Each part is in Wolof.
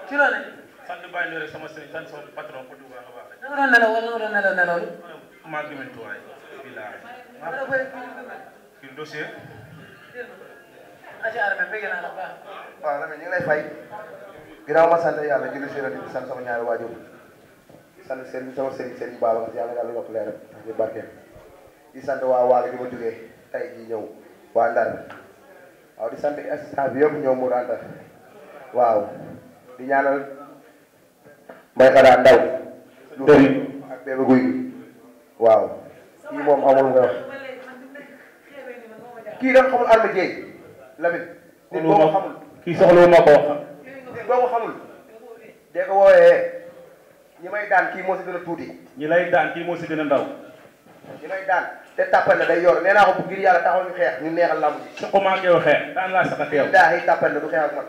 ci loolu sant bàyyi rek sama sëriñ sant sama patron ko du baax a baax da nga doon nelaw wala nga doon nelaw maa gëmantu waay bilaay kii dossier aca armé bëgg naa la baax waaw Lamine ñu ngi lay fay ginnaaw ma sant yàlla julli si di sant sama ñaari waajur sant sëriñ sama sëriñ Babacar yàlla yàlla yokk leeram di barkeem di sant waa Waalo di ma jógee tey jii ñëw waa Ndar waaw di sant assistant bi yëpp ñëw mu ràndar waaw di ñaanal mbay xadaa ndaw lu bëri ak bébé guy gi waaw kii moom amul nga wax kii da nga xamul Armé Dieye Lamine nit boo ko xamul kii soxla ma ko nit boo ko xamul dee ko wooyee ñi may daan kii moo si gën a tuuti ñi lay daan kii moo si gën a ndaw ñi may daan te tàppal na day yor nee naa ko bu ngir yàlla taxaw ñu xeex ñu neexal lamb ji su ko manqué wu xeex daan laa sax a teew daa yi tàppal na du xeex ak man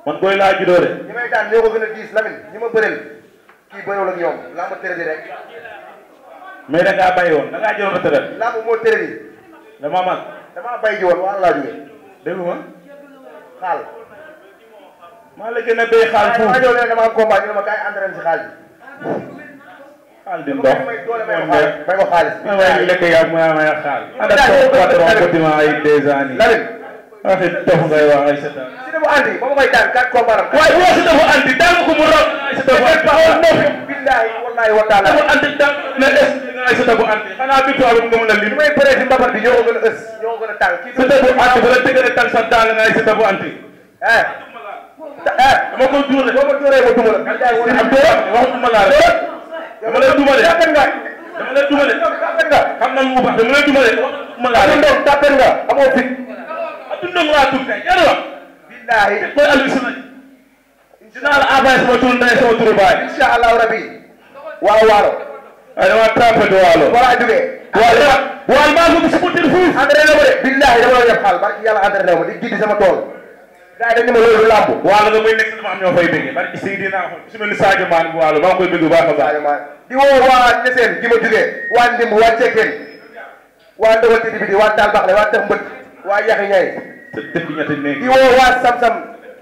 man booy laa juddoo de ñi may daan ñoo ko gën a diis Lamine ñi ma bëreel kii bëreewul ak ñoom lamb tërëdi rek mais da ngaa bàyyi woon da ngaa jëloon a tëral lamb moo tërëdi dama man damaa bay ji woon waa laa jógee dégg ma xaal maa la gën a béy xaal maa foofu ñëw leen dama am combat ñu ne ma kaay entraîné si xaal bi xaal di ndox may doole may ko xaalis ma waaye lekk yaa mu may xaal anda ko patron bâtiment ay 2 ans nii Lamine waxi dof ngay wax ay setan si dafa andi ba ma koy daan 4 combat am waaye boo si dafa andi daan ko mu raw ay setan bu andi billahi wallahi wa taala dafa andi daan ne es ay setan bu andi xanaa bi tubaab nga mën a li lim may bëree si mbapat bi ñoo ko gën a ës ñoo ko gën a tàng kii setan bu andi bu la tëgale tan sa daan nga ay setan bu andi dama ko duure boo ma dóoree ma duma la am do waxuma la rek dama lay duma de tapet nga dama lay duma de tapet nga xam na mu baax dama lay duma de waxuma la rek ndom tapet nga amoo fit atu ndom laa tudd kay yàlla wax billahi mooy Aliou Sina dinaa la envoyé sama tur ndey sama turu baay insha allahu rabbi waaw waalo ay dama trapé de waalo wala jógee waal maa ko si butir fuuf entraîné ma de billahi dama la def xaal barki yàlla entraîné ma di giddi sama tool gars yi dañ ne ma loolu làmb waalo nga muy nekk dama am ñoo fay bëgg barki Seydina su mel ni Sadio Mané bu waalo maa ngi koy bëgg bu baax a baax di woo waa Ñeseen gi ma jógee waa Ndimb waa Cekkeen waa Ndogal Tidi Bidi waa Taal Baxle waa Tex Mbët waa Yaxi Ñay dëkk ñetti néeg di woo waa Sam-Sam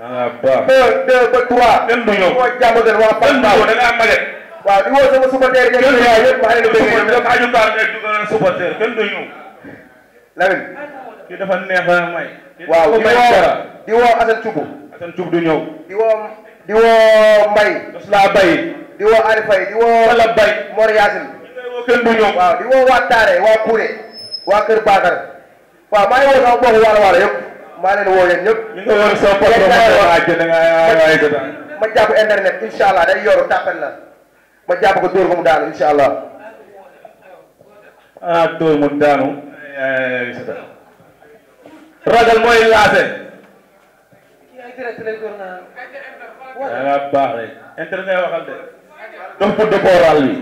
ah baax 2 ba 3 kenn du ñëw di woo Jàmbagan waa kenn du Fass ñëw da nga am maget waaw di woo sama supporter yi yëpp maa ngi leen di bëgg ñoom aju baar ngay dugal supporter kenn du ñëw Lamine kii dafa neex a may waaw di woo Assane Thioub Assane Thioub du ñëw di woo Mbaye dos laa bay di woo Ali Faye di woo wala bay Mor Yacine kenn du ñëw waaw di woo waa Taare waa Kouré waa Kër Bakar waaw maa ngi woo sama mbokku waalo yëpp maa leen woo yéen ñëpp ñu ngi war sa patron ma jàpp internet incha allah day yoru tàppel la ma jàpp ko dóor ko mu daanu incha allah ah dóor mu daanu ragal mooy laase nga baax rek internet ngay waxal de dox pour décoral bi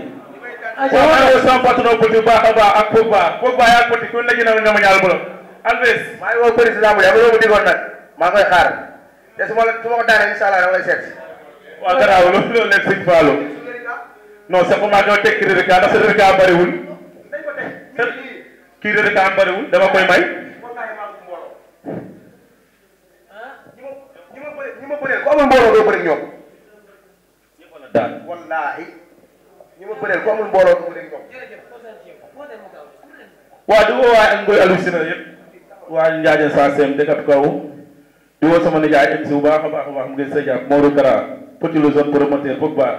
waaw maa ngi sama patron petit baax a baax ak Pogba yaa petit ku nekk na nga ma ñaar bolo Alves maa ngi woo président bu dee ma digoon nag maa ngi koy xaar te su ma ko daanee incha allah dama lay seet waaw garaaw loolu leen Sëñ Fallou non c'est comment ñoo teg kii reliquat ndax sa reliquat bariwul kii reliquat bariwul dama koy may ñi ma bëreel ku amul mbooloo doo bëri ñoom daan wallaahi ñi ma bëreel ku amul mbooloo doo bëri ñoom waaw di woo waa Ngoy Aliou Sina yëpp waa Ndiaye Sassem dëkkat kaw di woo sama nijaay MC bu baax a baax mu ngi sa jàpp Maodo Kara petit le zone promoteur foog baax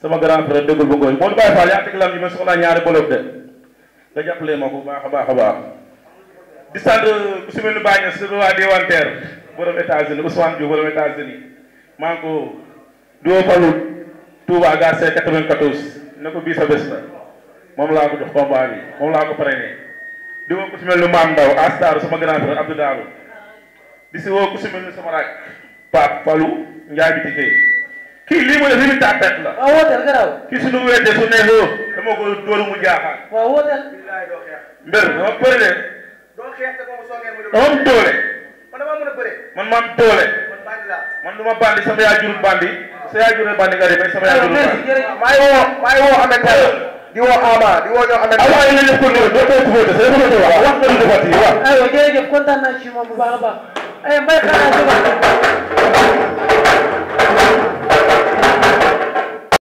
sama grand frère déggul bu ngooy Modou Baye Fall yaa teg lam yi ma soxlaa ñaari bolok de nga jàppale ma ko bu baax a baax di sant ku si mel ni Baye Niass waa Déwanteer borom États-Unis Ousmane Diouf borom États-Unis maa ngi ko di woo Fallou Touba Garcé 94 ne ko bii sa bés la moom laa ko jox combat bi moom laa ko parrainé di woo ku si mel ni Maam Ndaw Astar sama grand frère Abdou Daalu di si woo ku si mel ni sama raaj Pape Fallou Ndiaye bi tikkee kii lii mu def li mu tàppet la. waaw wooteel garaaw. kii suñu wéete su neexoo dama ko dóoru mu jaaxaan. waaw wooteel. mbër dama bëri de. doo xeex te boobu soo ngeen dama am doole. man dama mën a bëre. man ma am doole. man bandi laa. man du ma bandi sama yaa jurul bandi. sa yaa jurul bandi nga demee sama yaa jurul bandi. maa ngi woo Ahmed Diallo. di woo Ama di woo ñoom Ahmed Diallo. waaye nañ def ko noonu doo koy tubóote sa dafa doon wax wax nga lu defati waaw. aywa jërëjëf kontaan naa ci moom bu baax a baax. ay mbay xanaa